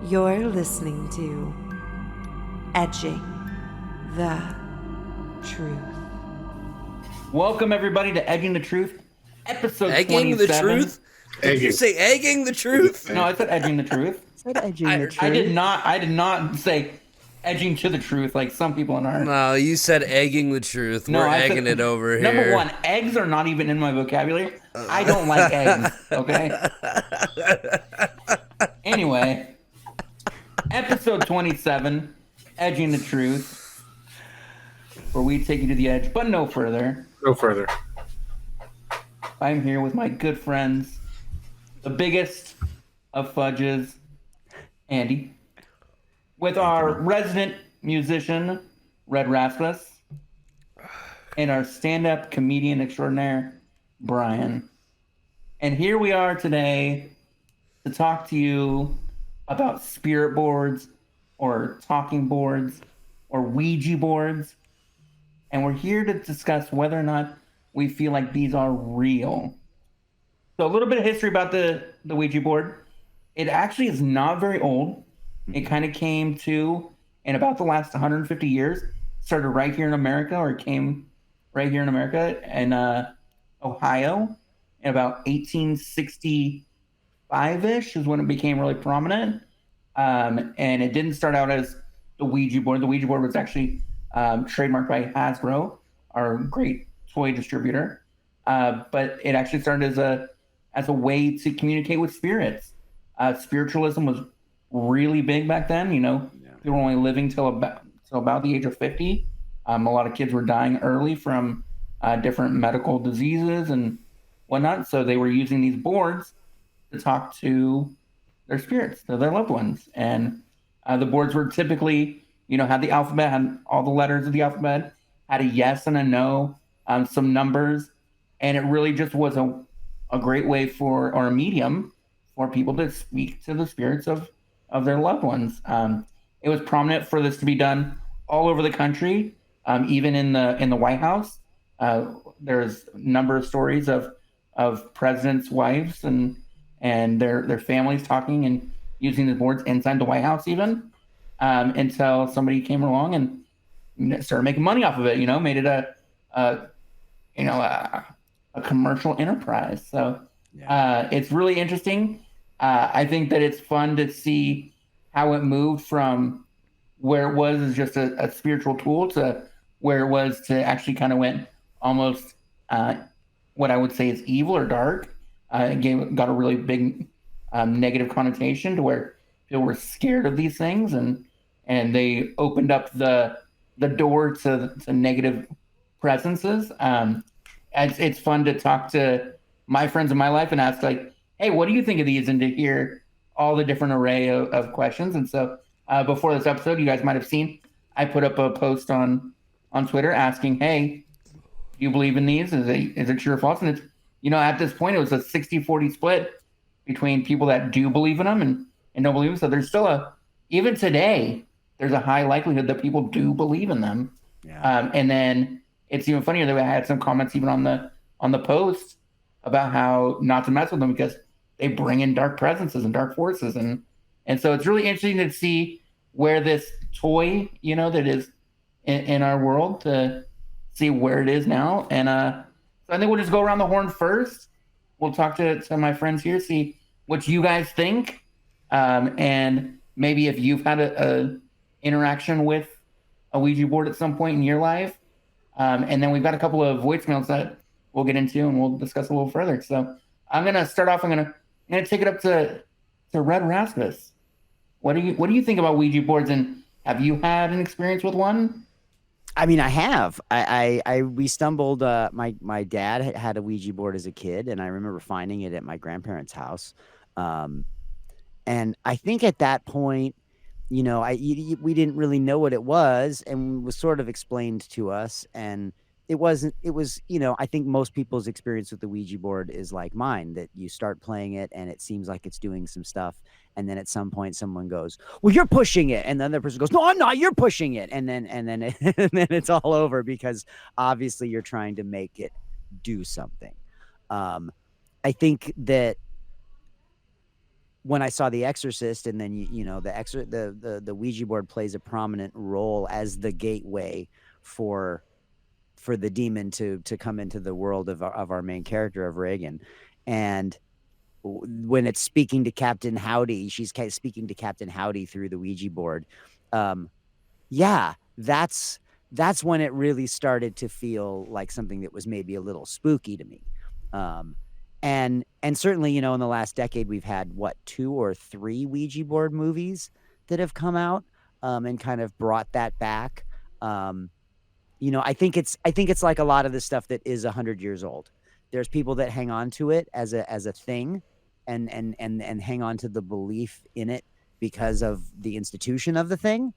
You're listening to Edging the Truth. Welcome, everybody, to Edging the Truth, episode Egging 27. the Truth? Did you say egging the truth? No, I said Edging the Truth. Said edging the truth. I did not say edging to the truth like some people in our... No, you said egging the truth. No, We're I egging said, it over here. Number one, eggs are not even in my vocabulary. I don't like eggs, okay? Anyway, episode 27, Edging the Truth, where we take you to the edge, but no further. No further. I'm here with my good friends, the biggest of fudges, Andy, with our resident musician, Red Rasmus, and our stand-up comedian extraordinaire, Brian. And here we are today to talk to you about spirit boards or talking boards or Ouija boards. And we're here to discuss whether or not we feel like these are real. So a little bit of history about the Ouija board. It actually is not very old. It kind of came to in about the last 150 years. Started right here in America, or it came right here in America in Ohio in about 1865-ish is when it became really prominent. And it didn't start out as the Ouija board. The Ouija board was actually trademarked by Hasbro, our great toy distributor. But it actually started as a way to communicate with spirits. Spiritualism was really big back then. You know, people were only living till about the age of 50. A lot of kids were dying early from different medical diseases and whatnot. So they were using these boards to talk to their spirits, to their loved ones. And the boards were typically, had the alphabet, had all the letters of the alphabet, had a yes and a no, some numbers. And it really just was a great way or a medium for people to speak to the spirits of their loved ones. It was prominent for this to be done all over the country, even in the White House. There's a number of stories of presidents' wives and their families talking and using the boards inside the White House, even until somebody came along and started making money off of it. Made it a commercial enterprise. So it's really interesting. I think that it's fun to see how it moved from where it was as just a spiritual tool to where it was to actually kind of went almost what I would say is evil or dark. It got a really big negative connotation to where people were scared of these things, and they opened up the door to negative presences. It's fun to talk to my friends in my life and ask, like, hey, what do you think of these? And to hear all the different array of questions. And so before this episode, you guys might have seen, I put up a post on Twitter asking, hey, do you believe in these? Is it true or false? And it's, at this point, it was a 60-40 split between people that do believe in them and don't believe them. So there's still even today, there's a high likelihood that people do believe in them. Yeah. And then it's even funnier that I had some comments even on the post about how not to mess with them because they bring in dark presences and dark forces. And so it's really interesting to see where this toy, that is in our world, to see where it is now. And so I think we'll just go around the horn first. We'll talk to my friends here, see what you guys think. And maybe if you've had a interaction with a Ouija board at some point in your life. And then we've got a couple of voicemails that we'll get into and we'll discuss a little further. So I'm going to start off. I'm going to take it up to Red Rasmus. What do you think about Ouija boards, and have you had an experience with one? I mean, I have. We stumbled. My dad had a Ouija board as a kid, and I remember finding it at my grandparents' house. And I think at that point, we didn't really know what it was, and it was sort of explained to us. And it was, I think most people's experience with the Ouija board is like mine, that you start playing it and it seems like it's doing some stuff. And then at some point someone goes, well, you're pushing it. And the other person goes, no, I'm not, you're pushing it. And then it's all over, because obviously you're trying to make it do something. I think that when I saw The Exorcist, and then the Ouija board plays a prominent role as the gateway for the demon to come into the world of our main character of Reagan. And when it's speaking to Captain Howdy, she's speaking to Captain Howdy through the Ouija board. Yeah, that's when it really started to feel like something that was maybe a little spooky to me. And certainly, in the last decade, we've had 2 or 3 Ouija board movies that have come out, and kind of brought that back. I think it's like a lot of the stuff that is 100 years old. There's people that hang on to it as a thing, and hang on to the belief in it because of the institution of the thing,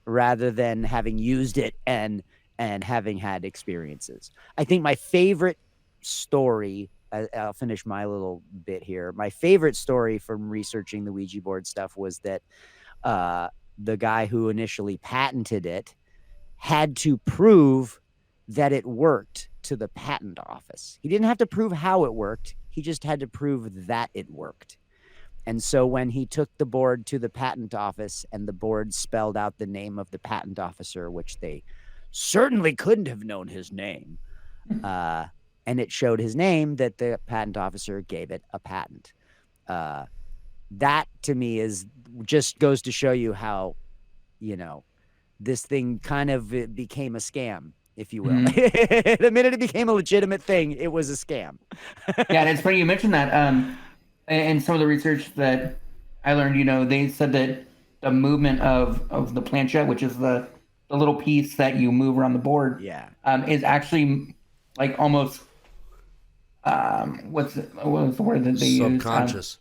rather than having used it and having had experiences. I think my favorite story, I'll finish my little bit here. My favorite story from researching the Ouija board stuff was that the guy who initially patented it had to prove that it worked to the patent office. He didn't have to prove how it worked. He just had to prove that it worked. And so when he took the board to the patent office and the board spelled out the name of the patent officer, which they certainly couldn't have known his name, and it showed his name, that the patent officer gave it a patent. That to me just goes to show you how, this thing kind of became a scam, if you will. Mm-hmm. The minute it became a legitimate thing, it was a scam. Yeah, and it's funny you mentioned that. And some of the research that I learned, they said that the movement of the planchette, which is the little piece that you move around the board, is actually like almost what was the word that they use? Subconscious.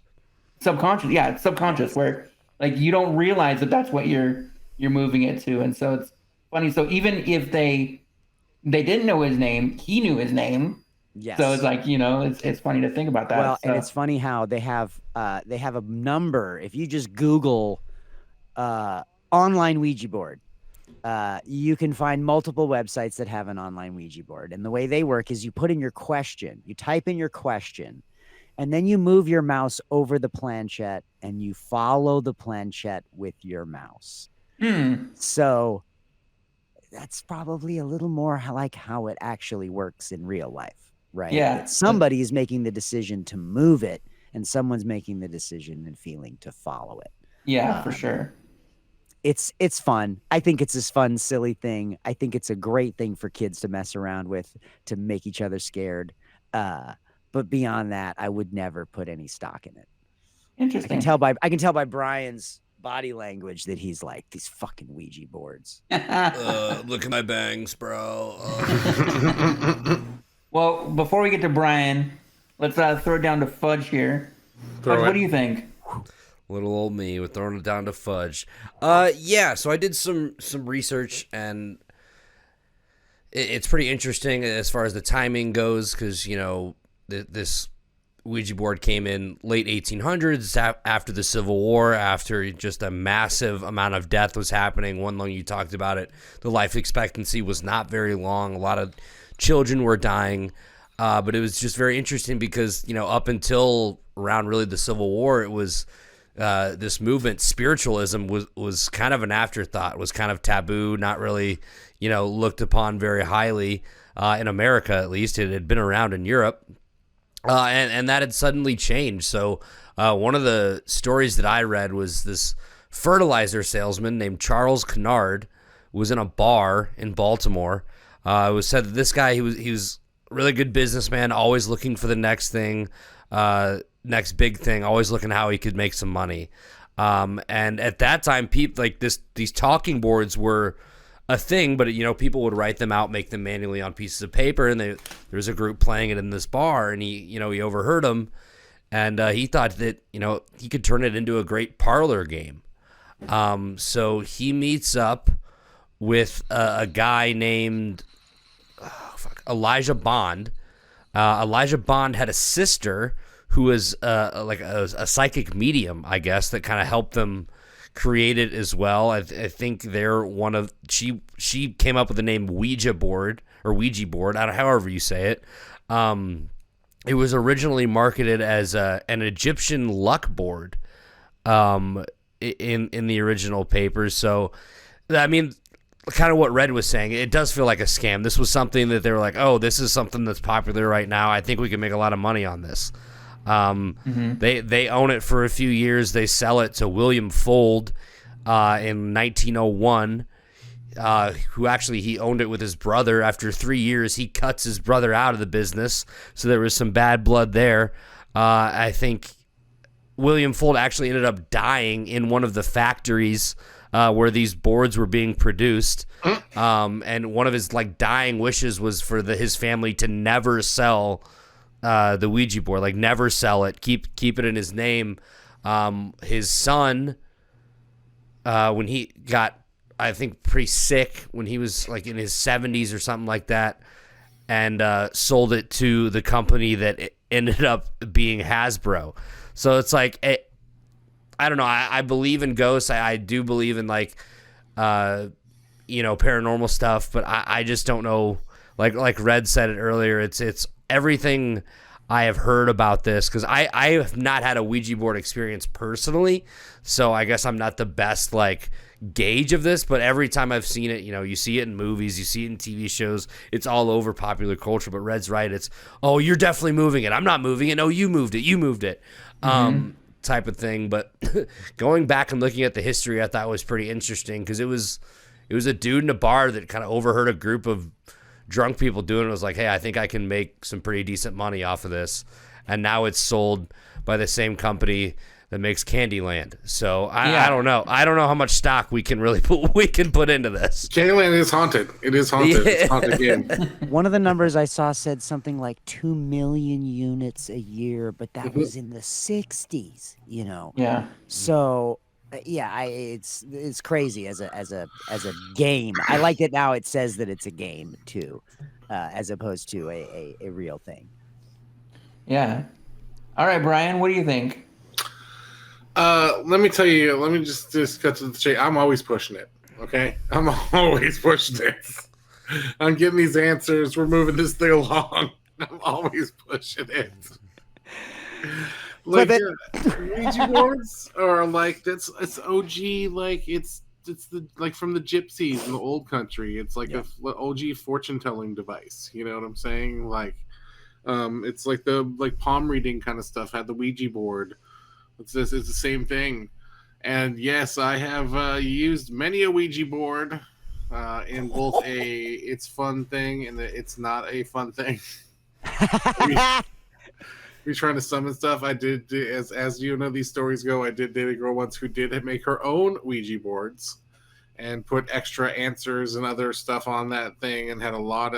Subconscious, yeah, it's subconscious, where like you don't realize that that's what you're moving it to, and so it's funny. So even if they didn't know his name, he knew his name. Yes. So it's like, it's funny to think about that. Well, and it's funny how they have a number. If you just Google online Ouija board, you can find multiple websites that have an online Ouija board. And the way they work is you put in your question, you type in your question, and then you move your mouse over the planchette and you follow the planchette with your mouse. So that's probably a little more like how it actually works in real life. Right. Yeah. Somebody is making the decision to move it, and someone's making the decision and feeling to follow it. Yeah, for sure. It's fun. I think it's this fun, silly thing. I think it's a great thing for kids to mess around with, to make each other scared. But beyond that, I would never put any stock in it. Interesting. I can tell by Brian's body language that he's like, these fucking Ouija boards. Look at my bangs, bro. Well, before we get to Brian, let's throw it down to Fudge here. Fudge, what do you think? Little old me with throwing it down to Fudge. Yeah, so I did some research, and it's pretty interesting as far as the timing goes, because, this Ouija board came in late 1800s after the Civil War, after just a massive amount of death was happening. One long you talked about it. The life expectancy was not very long. A lot of children were dying, but it was just very interesting because, up until around really the Civil War, it was this movement, spiritualism, was kind of an afterthought, was kind of taboo, not really, looked upon very highly in America, at least. It had been around in Europe, and that had suddenly changed. So one of the stories that I read was this fertilizer salesman named Charles Kennard was in a bar in Baltimore. It was said that this guy, he was a really good businessman, always looking for the next thing, next big thing, always looking how he could make some money. And at that time, people like these talking boards were a thing, but people would write them out, make them manually on pieces of paper, and there was a group playing it in this bar, and he overheard them, and he thought that he could turn it into a great parlor game. So he meets up with a guy named Elijah Bond. Elijah Bond had a sister who was like a psychic medium, I guess, that kind of helped them create it as well. I think they're she came up with the name Ouija board, however you say it. It was originally marketed as an Egyptian luck board. in the original papers. So, I mean, kind of what Red was saying, it does feel like a scam. This was something that they were like, oh, this is something that's popular right now. I think we can make a lot of money on this. They own it for a few years. They sell it to William Fuld in 1901, who actually he owned it with his brother. After 3 years, he cuts his brother out of the business, so there was some bad blood there. I think William Fuld actually ended up dying in one of the factories where these boards were being produced, and one of his dying wishes was for his family to never sell the Ouija board, never sell it, keep it in his name. His son, when he got, I think, pretty sick when he was in his 70s or something like that, and sold it to the company that ended up being Hasbro. So it's I don't know. I believe in ghosts. I do believe in paranormal stuff, but I just don't know. Like Red said it earlier, it's everything I have heard about this, because I have not had a Ouija board experience personally, so I guess I'm not the best gauge of this. But every time I've seen it, you see it in movies, you see it in TV shows, it's all over popular culture. But Red's right. It's, oh, you're definitely moving it. I'm not moving it. No, you moved it. You moved it. Type of thing. But going back and looking at the history, I thought was pretty interesting, because it was a dude in a bar that kind of overheard a group of drunk people doing it. It was like, hey, I think I can make some pretty decent money off of this. And now it's sold by the same company that makes Candyland. So I don't know. I don't know how much stock we can put into this. Candyland is haunted. It is haunted. Yeah. It's haunted game. One of the numbers I saw said something like 2 million units a year, but that was in the 60s, Yeah. So it's crazy as a game. I like it now. It says that it's a game too, as opposed to a real thing. Yeah. All right, Brian, what do you think? Let me tell you. Let me just cut to the chase. I'm always pushing it. Okay, I'm always pushing it. I'm getting these answers. We're moving this thing along. I'm always pushing it. Ouija boards are it's OG, it's the from the gypsies in the old country. It's a OG fortune telling device. You know what I'm saying? It's the palm reading kind of stuff had the Ouija board. It's the same thing. And yes, I have used many a Ouija board in both it's fun thing and it's not a fun thing. We're trying to summon stuff. I did, as you know, these stories go, I did date a girl once who did make her own Ouija boards and put extra answers and other stuff on that thing, and had a lot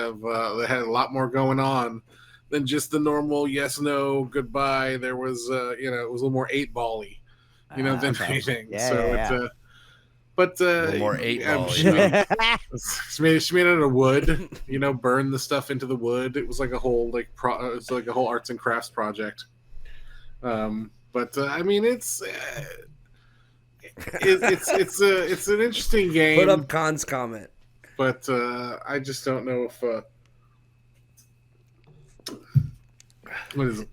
more going on than just the normal yes, no, goodbye. There was, it was a little more 8-ball-y, than anything. But a little more 8-ball. She made it out of wood. Burned the stuff into the wood. It was like a whole it's like a whole arts and crafts project. I mean, it's an interesting game. Put up Khan's comment. But I just don't know if. What is it?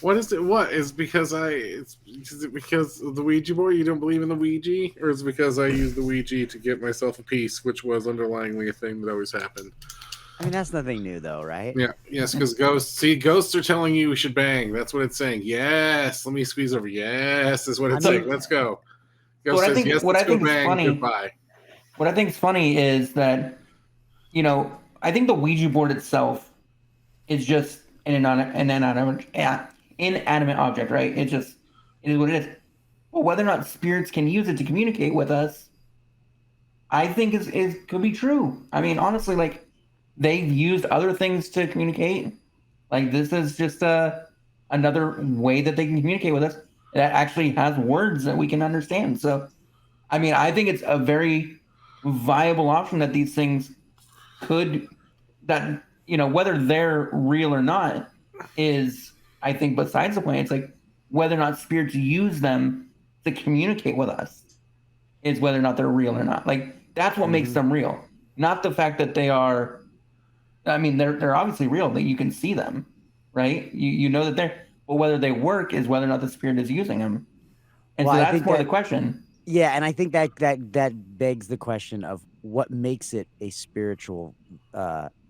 What is it? What is because is it because of the Ouija board? You don't believe in the Ouija, or is it because I use the Ouija to get myself a piece, which was underlyingly a thing that always happened? I mean, that's nothing new, though, right? Yeah. Yes, because ghosts are telling you we should bang. That's what it's saying. Yes. Let me squeeze over. Yes, is what it's saying. Let's go. Ghost says, yes, let's go bang. Goodbye. What I think is funny is that, I think the Ouija board itself is just an inanimate object, right? It is what it is. But whether or not spirits can use it to communicate with us, I think is could be true. I mean, honestly, they've used other things to communicate. This is just another way that they can communicate with us that actually has words that we can understand. So, I mean, I think it's a very viable option that these things could, whether they're real or not is, I think, besides the point. It's whether or not spirits use them to communicate with us is whether or not they're real or not. That's what makes them real, not the fact that they are. I mean, they're obviously real, that you can see them, right? You know that they're. but whether they work is whether or not the spirit is using them. And Well, so I that's think more that- the question. Yeah, and I think that begs the question of what makes it a spiritual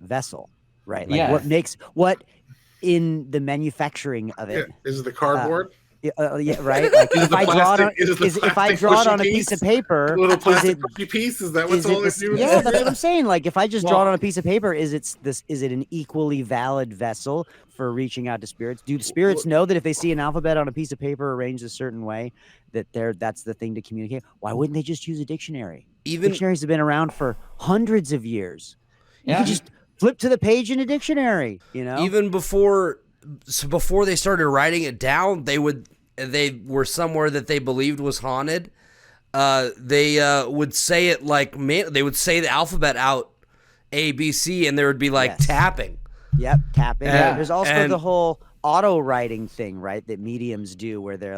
vessel, right? Like Yes. what in the manufacturing of Yeah. it. Is it the cardboard? Yeah, right. Like Is it if the I draw it on, plastic- is it the if I plastic draw it pushy on a piece of piece? paper, Little is plastic it pushy piece? Is that what's is it all this, they do? yeah, that's what I'm saying. Like if I just draw it Well- on a piece of paper, is it an equally valid vessel for reaching out to spirits? Do the spirits know that if they see an alphabet on a piece of paper arranged a certain way, that's the thing to communicate? Why wouldn't they just use a dictionary? Even Dictionaries have been around for hundreds of years. You Yeah. could just flip to the page in a dictionary, you know? even before they started writing it down, they were somewhere that they believed was haunted. They would say it like they would say the alphabet out, A, B, C, and there would be like Yes. tapping. Yep, tapping. Yeah, There's also and- the whole auto writing thing, right? That mediums do, where they're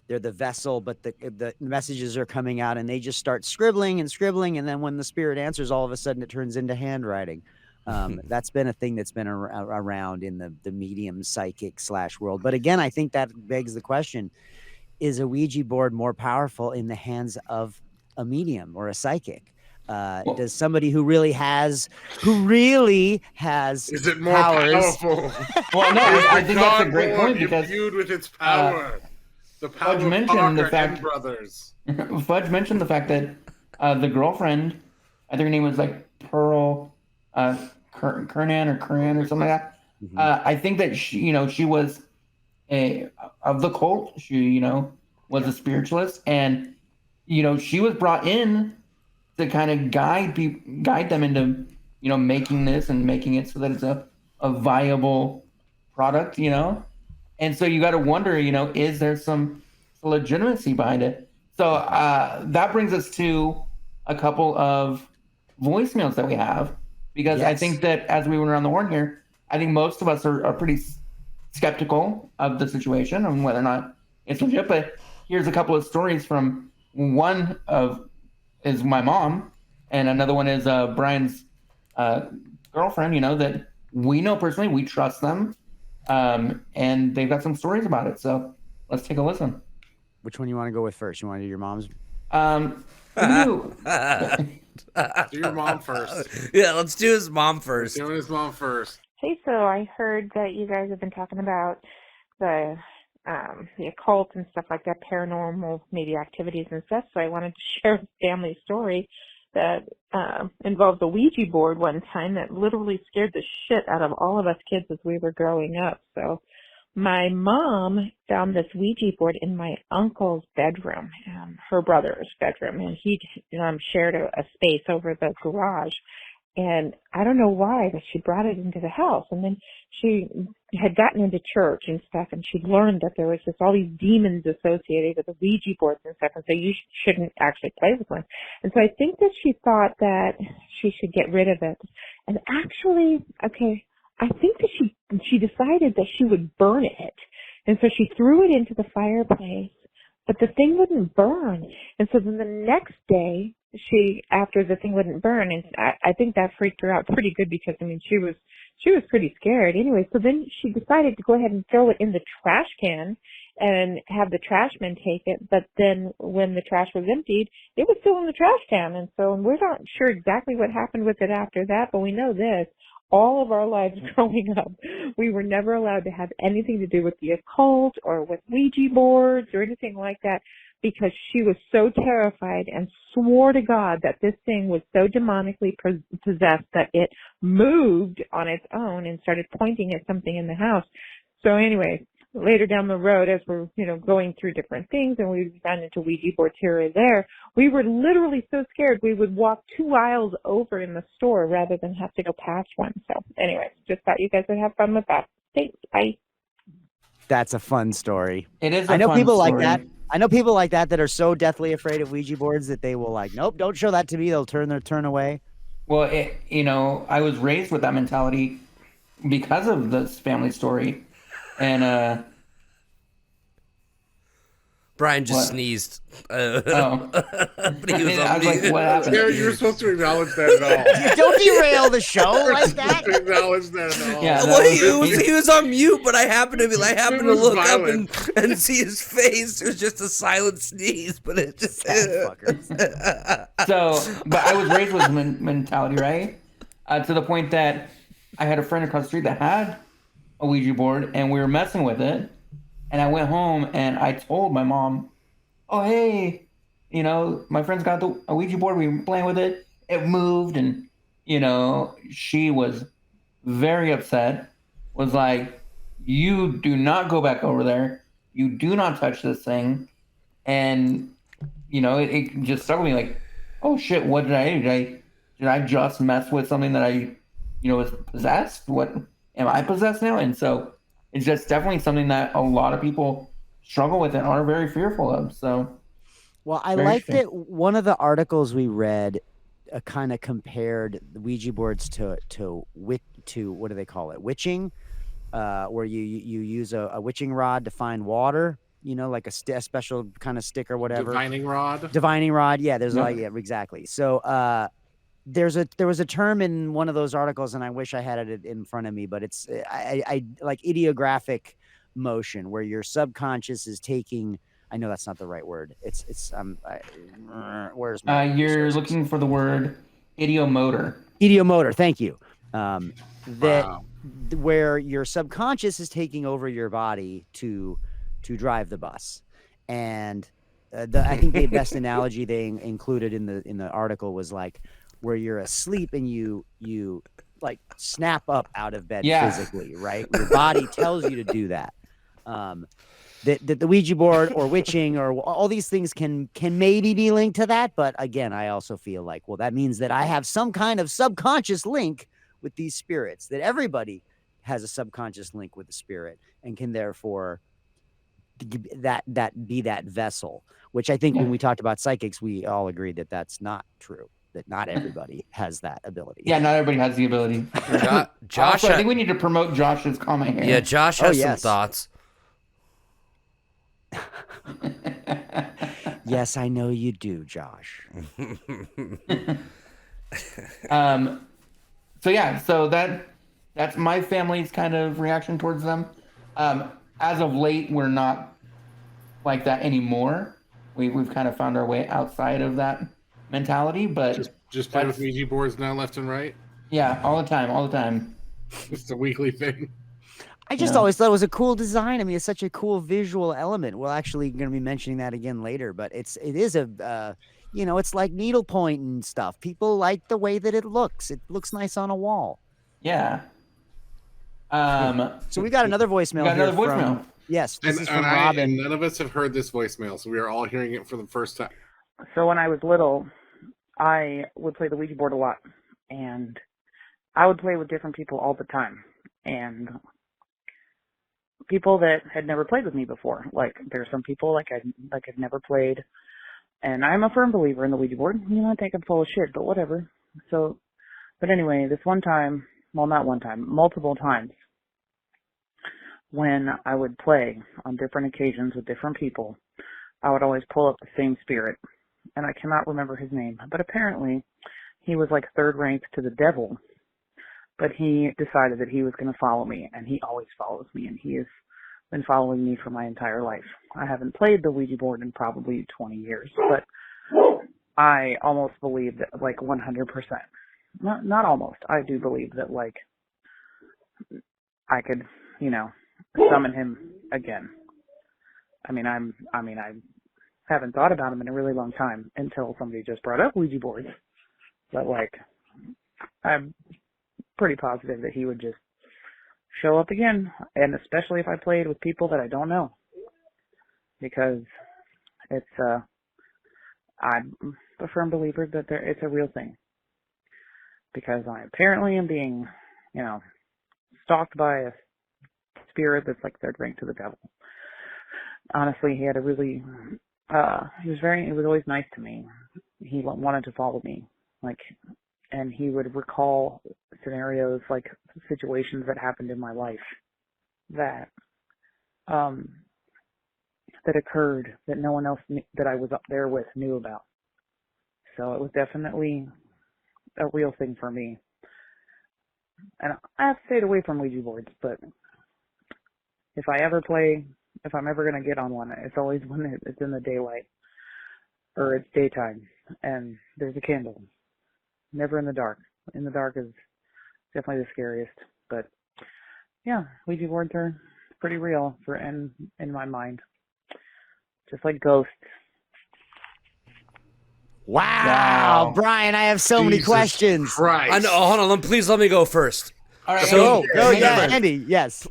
the vessel, but the messages are coming out, and they just start scribbling, and then when the spirit answers, all of a sudden it turns into handwriting. That's been a thing that's been around in the medium psychic / world. But again, I think that begs the question: is a Ouija board more powerful in the hands of a medium or a psychic? Does somebody who really has Is it more powers? powerful? Well, no, I think that's a great Cardboard point because imbued with its power. The power Fudge of mentioned the Parker fact- and Brothers. Fudge mentioned the fact that the girlfriend, I think her name was like Pearl Kernan or Coran or something like that. I think that she was of the cult. She was a spiritualist, and she was brought in to kind of guide them into making this and making it so that it's a viable product. And so you got to wonder, is there some legitimacy behind it? So that brings us to a couple of voicemails that we have, because I Yes. think that as we went around the horn here, I think most of us are pretty skeptical of the situation and whether or not it's legit. But here's a couple of stories from one is my mom, and another one is Brian's girlfriend, that we know personally, we trust them. And they've got some stories about it. So let's take a listen. Which one you want to go with first? You want to do your mom's? Do your mom first. Yeah, let's do his mom first. Doing his mom first. Hey, so I heard that you guys have been talking about the occult and stuff like that, paranormal maybe activities and stuff. So I wanted to share a family story that involved a Ouija board one time that literally scared the shit out of all of us kids as we were growing up. So my mom found this Ouija board in my uncle's bedroom, her brother's bedroom, and he shared a space over the garage. And I don't know why, but she brought it into the house. And then she had gotten into church and stuff, and she'd learned that there was just all these demons associated with the Ouija boards and stuff, and so you shouldn't actually play with one. And so I think that she thought that she should get rid of it. And actually, I think that she decided that she would burn it. And so she threw it into the fireplace, but the thing wouldn't burn. And so then the next day, after the thing wouldn't burn, and I think that freaked her out pretty good, because she was pretty scared anyway. So then she decided to go ahead and throw it in the trash can and have the trash men take it. But then when the trash was emptied, it was still in the trash can. And so we're not sure exactly what happened with it after that, but we know this. All of our lives growing up, we were never allowed to have anything to do with the occult or with Ouija boards or anything like that, because she was so terrified and swore to God that this thing was so demonically possessed that it moved on its own and started pointing at something in the house. So anyway, later down the road, as we're, going through different things and we ran into Ouija boards here or there, we were literally so scared we would walk 2 aisles over in the store rather than have to go past one. So anyway, just thought you guys would have fun with that. Thanks. Bye. That's a fun story. It is. I know fun people like story. that. I know people like that are so deathly afraid of Ouija boards that they will nope, don't show that to me. They'll turn away. Well, I was raised with that mentality because of this family story, and Brian just What? sneezed. Oh. But he was I on was like, mute. what happened? Jared, you're supposed to acknowledge that at all. Don't derail the show like You're that. supposed to acknowledge that at all. Yeah, that Well, was- he was on mute, but I happened to was look violent. up and see his face. It was just a silent sneeze, but it just. Sad fuckers. So, but I was raised with mentality, right? To the point that I had a friend across the street that had a Ouija board, and we were messing with it. And I went home and I told my mom, "Oh, hey, you know, my friend's got a Ouija board. We were playing with it. It moved, and you know, she was very upset. Was like, you do not go back over there. You do not touch this thing." And you know, it just stuck with me like, oh shit, what did I do? Did I just mess with something that I, you know, was possessed? What am I possessed now? And so it's just definitely something that a lot of people struggle with and are very fearful of. So Well, I Very liked interesting. it. One of the articles we read kind of compared the Ouija boards to what do they call it? Witching, where you use a witching rod to find water. You know, like a special kind of stick or whatever. Divining rod. Divining rod. Yeah, there's Yeah. like yeah, exactly. So there was a term in one of those articles, and I wish I had it in front of me, but it's I like ideographic motion, where your subconscious is taking. I know that's not the right word. It's where's my you're resources? looking for the word idiomotor. Idiomotor. Thank you. That Wow. where your subconscious is taking over your body to drive the bus, and I think the best analogy they included in the article was like where you're asleep and you like snap up out of bed Yeah. physically, right? Your body tells you to do that. The Ouija board or witching or all these things can maybe be linked to that, but again, I also feel like, well, that means that I have some kind of subconscious link with these spirits. That everybody has a subconscious link with the spirit and can therefore be that vessel. Which I think when we talked about psychics, we all agreed that that's not true. That not everybody has that ability. Yeah, not everybody has the ability. Josh, Also, I think we need to promote Josh's comment here. yeah, Josh Oh, has yes. some thoughts. Yes, I know you do, Josh. So yeah, so that's my family's kind of reaction towards them. As of late, we're not like that anymore. We've kind of found our way outside of that mentality, but Just play with that's- Ouija boards now, left and right. yeah, all the time. It's a weekly thing. I just Yeah. always thought it was a cool design. I mean, it's such a cool visual element. We're actually going to be mentioning that again later, but it is a it's like needlepoint and stuff. People like the way that it looks. It looks nice on a wall. Yeah. So we got another voicemail. We got another here voicemail. From, yes, this is from And Robin. none of us have heard this voicemail, so we are all hearing it for the first time. So when I was little, I would play the Ouija board a lot, and I would play with different people all the time, and people that had never played with me before. Like there's some people like I've never played, and I'm a firm believer in the Ouija board. You know, I think I'm full of shit, but whatever. So, but anyway, this one time, well, not one time, multiple times, when I would play on different occasions with different people, I would always pull up the same spirit. And I cannot remember his name, but apparently he was like third ranked to the devil, but he decided that he was going to follow me, and he always follows me, and he has been following me for my entire life. I haven't played the Ouija board in probably 20 years, but I almost believe that like 100%. Not almost. I do believe that like I could, summon him again. I haven't thought about him in a really long time until somebody just brought up Ouija boards. But like, I'm pretty positive that he would just show up again, and especially if I played with people that I don't know, because it's I'm a firm believer that it's a real thing. Because I apparently am being, stalked by a spirit that's like third rank to the devil. Honestly, he had a really, it was always nice to me. He wanted to follow me, and he would recall scenarios, like situations that happened in my life that, that occurred that no one else that I was up there with knew about. So it was definitely a real thing for me. And I have stayed away from Ouija boards, but if I'm ever going to get on one, it's always when it's in the daylight or it's daytime and there's a candle. Never in the dark. In the dark is definitely the scariest. But yeah, Ouija boards are pretty real in my mind. Just like ghosts. Wow, Brian, I have so many Jesus questions. Christ. I know. Hold on. Please let me go first. All right. So- Andy, yes.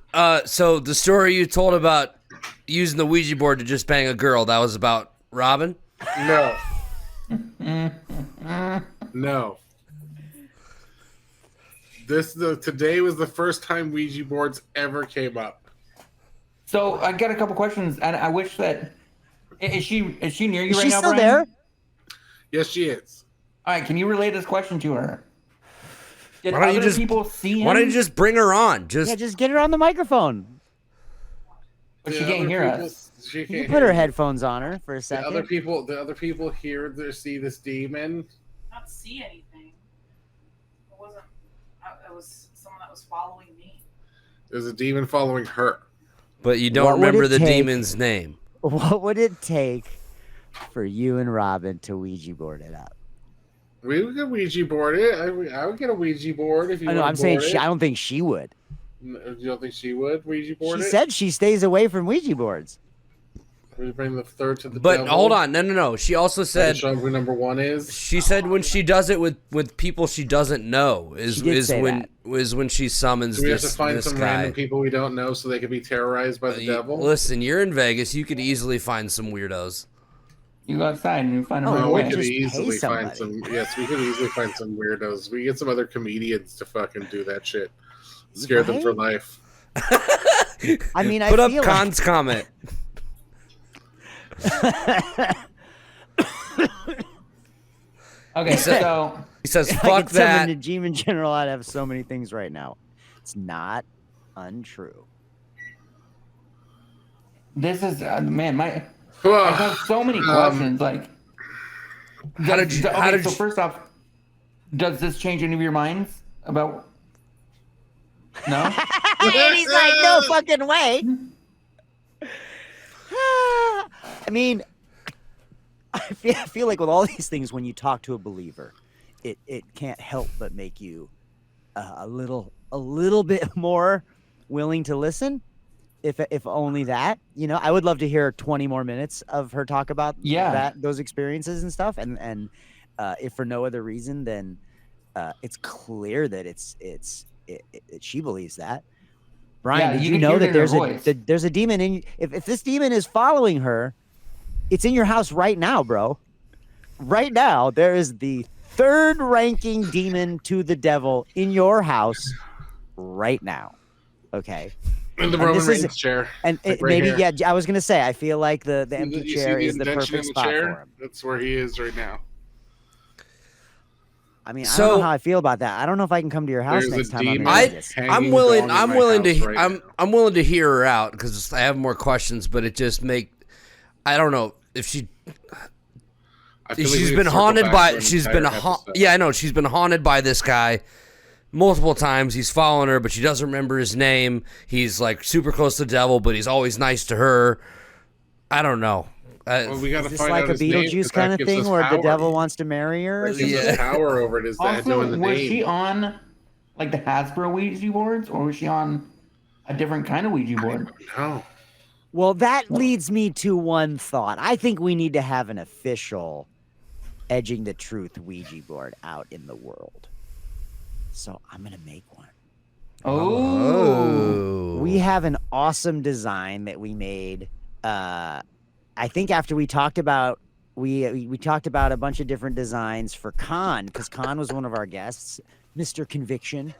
So the story you told about using the Ouija board to just bang a girl, that was about Robin? No. No. Today was the first time Ouija boards ever came up. So I got a couple questions, and I wish that is she near you Is right now? she still Brian? there? Yes, she is. All right, can you relay this question to her? Did Why don't you other just- people see him? Why don't you just bring her on? Yeah, just get her on the microphone. But The she can't other hear people- us. She You can't can put her hear you. headphones on her for a The second. other people hear see this demon. Not see anything. It wasn't. It was someone that was following me. There's a demon following her. But you don't What would remember it the take? demon's name. What would it take for you and Robin to Ouija board it up? We would get Ouija board it. I would get a Ouija board if you. I know. wanna I'm saying board I don't think she would. You don't think she would Ouija board She it? said she stays away from Ouija boards. We bring the third to the But devil. hold on. No. She also said Show 'em who number one is. she said when she does it with people she doesn't know She did say is when she summons Do we have to this find some guy. random people we don't know so they could be terrorized by the devil? Listen, you're in Vegas. You could easily find some weirdos. You go outside and you find a Oh, right No, we away. could just pay easily find somebody. some. Yes, we could easily find some weirdos. We get some other comedians to fucking do that shit. Scare them for Right? life. I mean, Put I up feel Khan's comment. Okay, so He says, like, I "Fuck could summon that." the demon general. I'd have so many things right now. It's not untrue. this is man, I Ugh. have so many questions. Like, How did you? okay, How did so you? first off, does this change any of your minds about? No. And he's like, no fucking way. I mean, I feel like with all these things, when you talk to a believer, it can't help but make you a little bit more willing to listen. If only that, I would love to hear 20 more minutes of her talk about those experiences and stuff. And if for no other reason, then it's clear that she believes that. Brian, Yeah, did you you can know hear it that in her there's voice. there's a demon in? If this demon is following her, it's in your house right now, bro. Right now, there is the third-ranking demon to the devil in your house right now. Okay. In the And Roman this is- Reigns chair. And Like right maybe, here. I was gonna say, I feel like the empty You see chair the is the indention perfect in the spot chair? for him. That's where he is right now. I mean, I So- don't know how I feel about that. I don't know if I can come to your house There's a next time I'm in demon Vegas. hanging I'm willing. dog in I'm my willing house to. right I'm. now. I'm willing to hear her out because I have more questions. But it just I don't know if she. I feel like She's we been could circle haunted back by. to an She's entire been. episode. Yeah, I know. She's been haunted by this guy multiple times. He's following her, but she doesn't remember his name. He's like super close to the devil, but he's always nice to her. I don't know. Well, we gotta Is this find like out a his name, 'cause Beetlejuice that kind of gives thing us where the power. devil wants to marry her? That gives Yeah. us power over it. Is that knowing Also, the was name? she on like the Hasbro Ouija boards, or was she on a different kind of Ouija board? No. Well, that leads me to one thought. I think we need to have an official Edging the Truth Ouija board out in the world. So I'm going to make one. Oh, We have an awesome design that we made. I think after we talked about we talked about a bunch of different designs for Khan, because Khan was one of our guests, Mr. Conviction,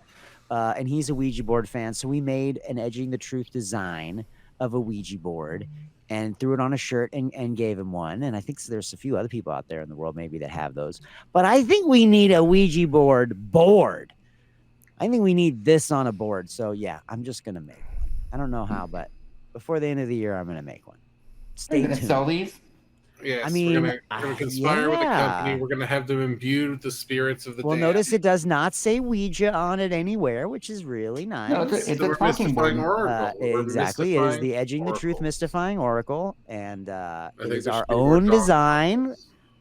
and he's a Ouija board fan. So we made an Edging the Truth design of a Ouija board and threw it on a shirt and gave him one. And I think there's a few other people out there in the world maybe that have those. But I think we need a Ouija board. I think we need this on a board. So yeah, I'm just gonna make one. I don't know how, but before the end of the year, I'm gonna make one. Stay gonna tuned. sell these? Yes, I mean, we're gonna conspire with the company. yeah. We're gonna have them imbued with the spirits of the Well, dead. notice it does not say Ouija on it anywhere, which is really nice. No, it's So a we're talking mystifying board. Oracle. We're Exactly. It is the mystifying Edging the Truth Oracle. Mystifying Oracle, and I it think is there our should be more own dog design.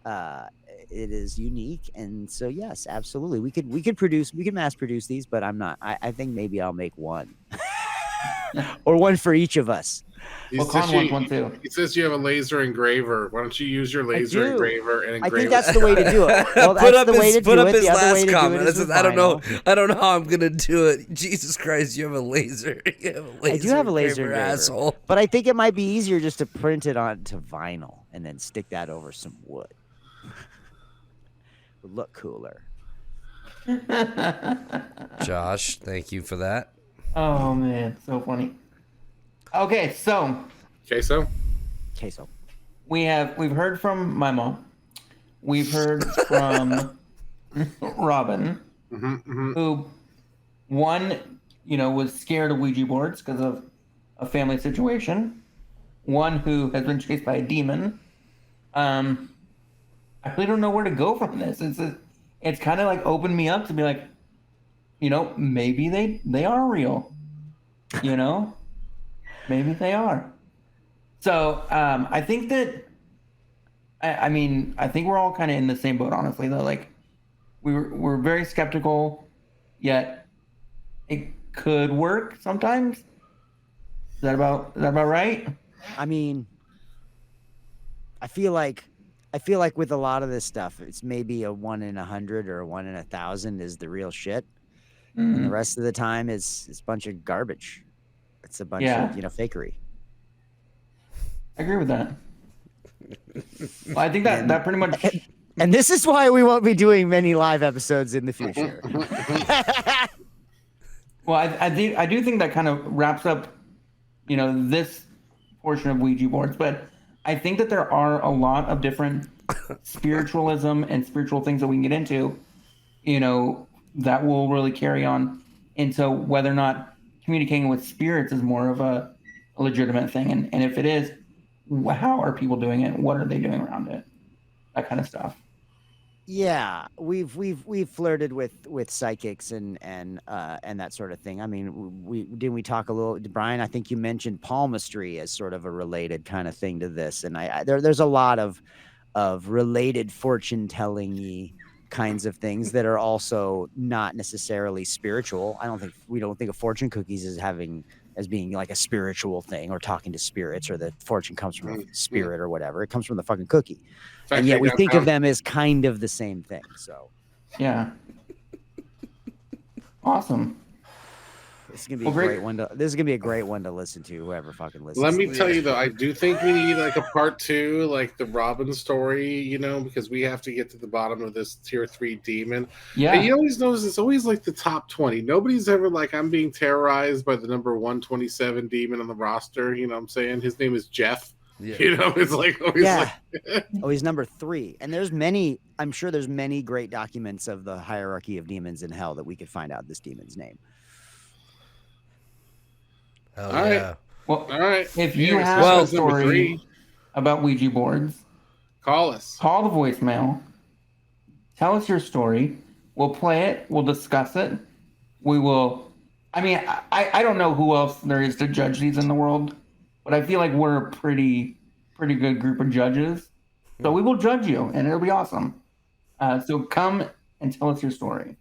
models. It is unique, and so yes, absolutely, we could mass produce these, but I'm not. I think maybe I'll make one, or one for each of us. Well, Con wants one too. He says you have a laser engraver. Why don't you use your laser do. engraver and I engrave think that's the way to do it. Well, put that's up the way his, to put do up it. his The other way last to do comment. it It is says, with I don't know vinyl. how I'm gonna do it. Jesus Christ, you have a laser. You have a laser. I do have a laser engraver, engraver, asshole. but I think it might be easier just to print it onto vinyl and then stick that over some wood. Would look cooler. Josh, thank you for that. Oh man, so funny. Okay, so Queso. Queso. we've heard from my mom. We've heard from Robin, who one, was scared of Ouija boards because of a family situation. One who has been chased by a demon. I really don't know where to go from this. It's kind of like opened me up to be like, maybe they are real. Maybe they are. So I think that, I think we're all kind of in the same boat, honestly, though. Like, we're very skeptical, yet it could work sometimes. Is that about right? I mean, I feel like with a lot of this stuff, it's maybe a 1 in 100 or a 1 in 1,000 is the real shit, and the rest of the time is a bunch of garbage. It's a bunch of fakery. I agree with that. Well, I think that pretty much. And this is why we won't be doing many live episodes in the future. Well, I do think that kind of wraps up, this portion of Ouija boards. But I think that there are a lot of different spiritualism and spiritual things that we can get into, that will really carry on into whether or not communicating with spirits is more of a legitimate thing, and if it is, how are people doing it? What are they doing around it? That kind of stuff. Yeah, we've flirted with psychics and that sort of thing. I mean, we talk a little, Brian? I think you mentioned palmistry as sort of a related kind of thing to this, and there's a lot of related fortune telling-y kinds of things that are also not necessarily spiritual. We don't think of fortune cookies as being like a spiritual thing, or talking to spirits, or the fortune comes from a spirit or whatever. It comes from the fucking cookie. And yet we think of them as kind of the same thing. So yeah. Awesome. This is gonna be a great one to listen to, whoever fucking listens. Let me tell you though, I do think we need like a part 2, like the Robin story, because we have to get to the bottom of this tier 3 demon. Yeah. And you always notice it's always like the top 20. Nobody's ever like, I'm being terrorized by the number 127 demon on the roster. You know what I'm saying? His name is Jeff. Yeah. It's like always like Oh, he's number 3. And I'm sure there's many great documents of the hierarchy of demons in hell that we could find out this demon's name. Hell All yeah. right. Well, all right. if you Here's have a number story 3. about Ouija boards, Call us. call the voicemail. Tell us your story. We'll play it. We'll discuss it. We will. I mean, I don't know who else there is to judge these in the world, but I feel like we're a pretty good group of judges. So we will judge you, and it'll be awesome. So come and tell us your story.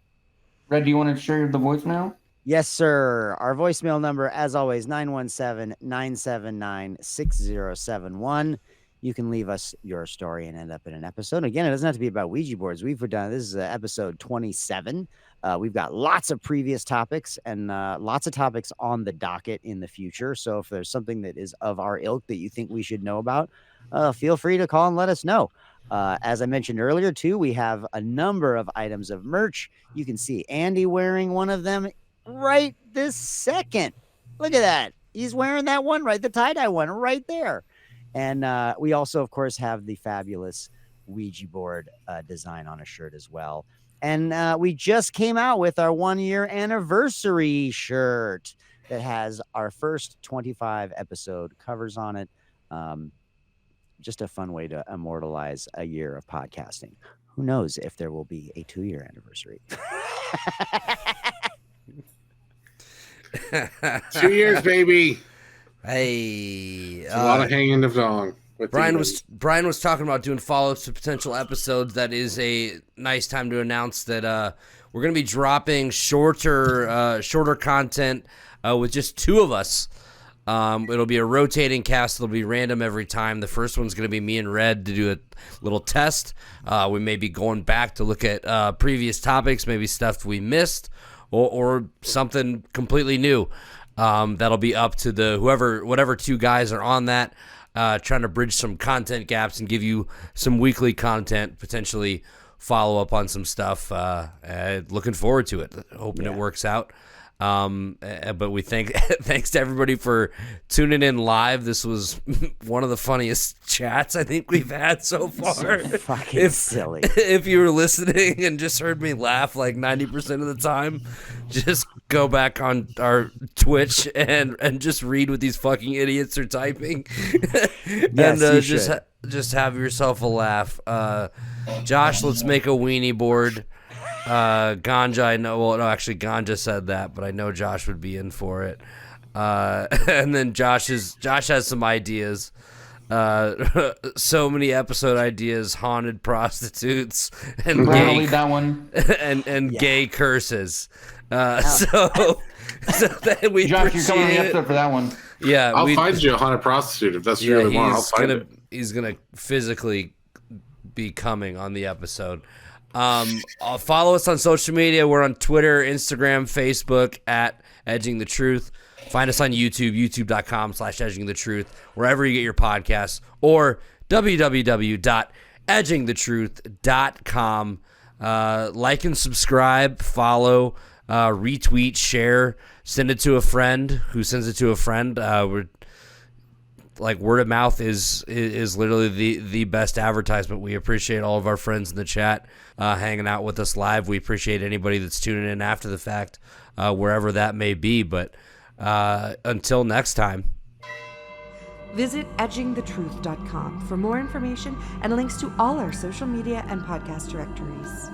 Red, do you want to share the voicemail? Yes, sir. Our voicemail number, as always, 917-979-6071. You can leave us your story and end up in an episode. Again, it doesn't have to be about Ouija boards. This is episode 27. We've got lots of previous topics and lots of topics on the docket in the future. So if there's something that is of our ilk that you think we should know about, feel free to call and let us know. As I mentioned earlier, too, we have a number of items of merch. You can see Andy wearing one of them right this second. Look at that. He's wearing that one, right? The tie-dye one right there. And we also, of course, have the fabulous Ouija board design on a shirt as well. And we just came out with our 1-year anniversary shirt that has our first 25 episode covers on it. just a fun way to immortalize a year of podcasting. Who knows if there will be a 2-year anniversary? 2 years, baby. Hey, It's a lot of hanging of dong. Brian was talking about doing follow-ups to potential episodes. That is a nice time to announce that we're going to be dropping shorter content with just 2 of us. It'll be a rotating cast. It'll be random every time. The first one's going to be me and Red to do a little test. We may be going back to look at previous topics, maybe stuff we missed, or something completely new. That'll be up to whatever 2 guys are on that. Trying to bridge some content gaps and give you some weekly content, potentially follow up on some stuff. Looking forward to it. Hoping it works out. But we thanks to everybody for tuning in live. This was one of the funniest chats I think we've had so far. So fucking silly. If you were listening and just heard me laugh like 90% of the time, just go back on our Twitch and just read what these fucking idiots are typing. Yes, and just have yourself a laugh. Josh, let's make a weenie board. Ganja, I know. Well, no, actually, Ganja said that, but I know Josh would be in for it. And then Josh has some ideas. So many episode ideas: haunted prostitutes and gay, that one. and gay curses. So that we Josh, you're coming on the appreciate it. episode for that one. Yeah, I'll find you a haunted prostitute if that's what you really want. I'll find it. He's gonna physically be coming on the episode. Follow us on social media. We're on Twitter, Instagram, Facebook at Edging the Truth. Find us on YouTube, youtube.com/edgingthetruth, wherever you get your podcasts, or www.edgingthetruth.com. Like and subscribe, follow, retweet, share, send it to a friend who sends it to a friend. We're like, word of mouth is literally the best advertisement. We appreciate all of our friends in the chat hanging out with us live. We appreciate anybody that's tuning in after the fact, wherever that may be. But until next time. Visit edgingthetruth.com for more information and links to all our social media and podcast directories.